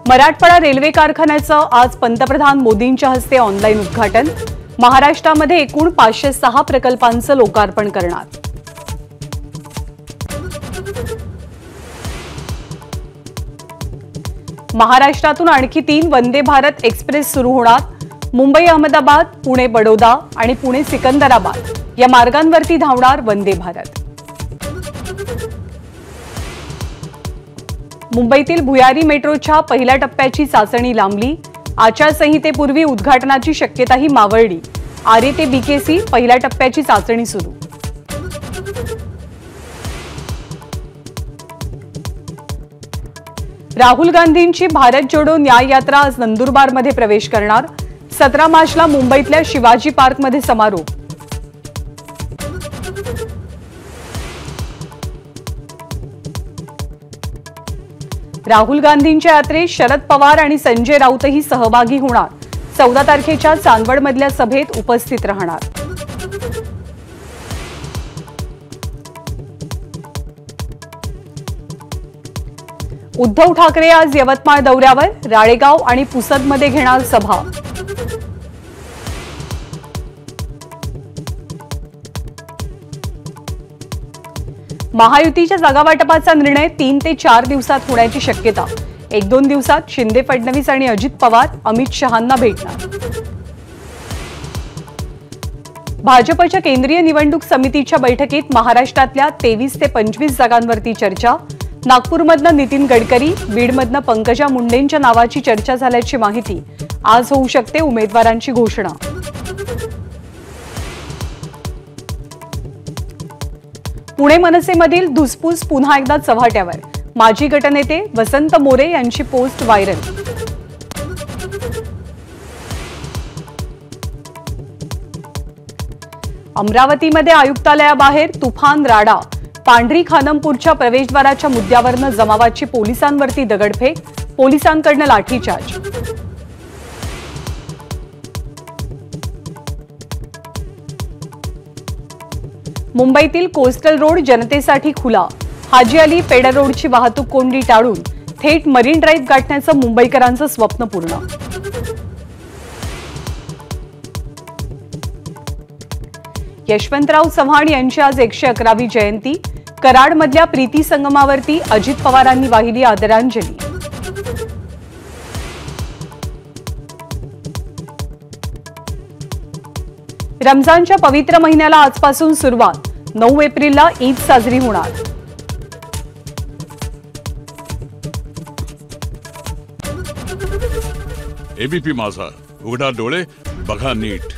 Marathwada railway कारखान्याचं आज पंतप्रधान मोदींच्या हस्ते ऑनलाईन उद्घाटन। महाराष्ट्रामध्ये एकूण 506 प्रकल्पांचं लोकार्पण करणार। महाराष्ट्रातून आणखी 3 वंदे भारत एक्सप्रेस सुरू होणार। मुंबई अहमदाबाद, पुणे बडोदा आणि पुणे सिकंदराबाद या मार्गांवरती धावणार वंदे भारत। मुंबईतील भुयारी मेट्रोच्या पहिल्या टप्प्याची चाचणी लांबली। आचारसंहितेपूर्वी उद्घाटनाची शक्यताही मावळली। आरे ते बीकेसी पहिल्या टप्प्याची चाचणी सुरू। राहुल गांधींची भारत जोडो न्याय यात्रा आज नंदुरबारमध्ये प्रवेश करणार। 17 मार्चला मुंबईतल्या शिवाजी पार्कमध्ये समारोप। राहुल गांधींच्या यात्रेत शरद पवार आणि संजय राऊतही सहभागी होणार। 14 तारखेच्या चांदवडमधल्या सभेत उपस्थित राहणार। उद्धव ठाकरे आज यवतमाळ दौऱ्यावर, राळेगाव आणि पुसदमध्ये घेणार सभा। महायुतीच्या जागावाटपाचा निर्णय 3 ते 4 दिवसात होण्याची शक्यता। 1-2 दिवसात शिंदे, फडणवीस आणि अजित पवार अमित शहांना भेटणार। भाजपच्या केंद्रीय निवडणूक समितीच्या बैठकीत महाराष्ट्रातल्या 23 ते 25 जागांवरती चर्चा। नागपूरमधनं नितीन गडकरी, बीडमधनं पंकजा मुंडेंच्या नावाची चर्चा झाल्याची माहिती। आज होऊ शकते उमेदवारांची घोषणा। पुणे मनसेमधील धुसफूस पुन्हा एकदा चव्हाट्यावर। माजी गटनेते वसंत मोरे यांची पोस्ट व्हायरल। अमरावतीमध्ये आयुक्तालयाबाहेर तुफान राडा। पांढरी खानमपूरच्या प्रवेशद्वाराच्या मुद्द्यावरनं जमावाची पोलिसांवरती दगडफेक, पोलिसांकडनं लाठीचार्ज। मुंबईतील कोस्टल रोड जनतेसाठी खुला। हाजी अली पेडर रोडची वाहतूक कोंडी टाळून थेट मरीन ड्राईव्ह गाठण्याचं मुंबईकरांचं स्वप्न पूर्ण। यशवंतराव चव्हाण यांची आज 111वी जयंती। कराडमधल्या प्रीती संगमावरती अजित पवारांनी वाहिली आदरांजली। रमजानच्या पवित्र महिन्याला आजपासून सुरुवात। 9 एप्रिलला ईद साजरी होणार। एबीपी माझा, उघडा डोळे बघा नीट।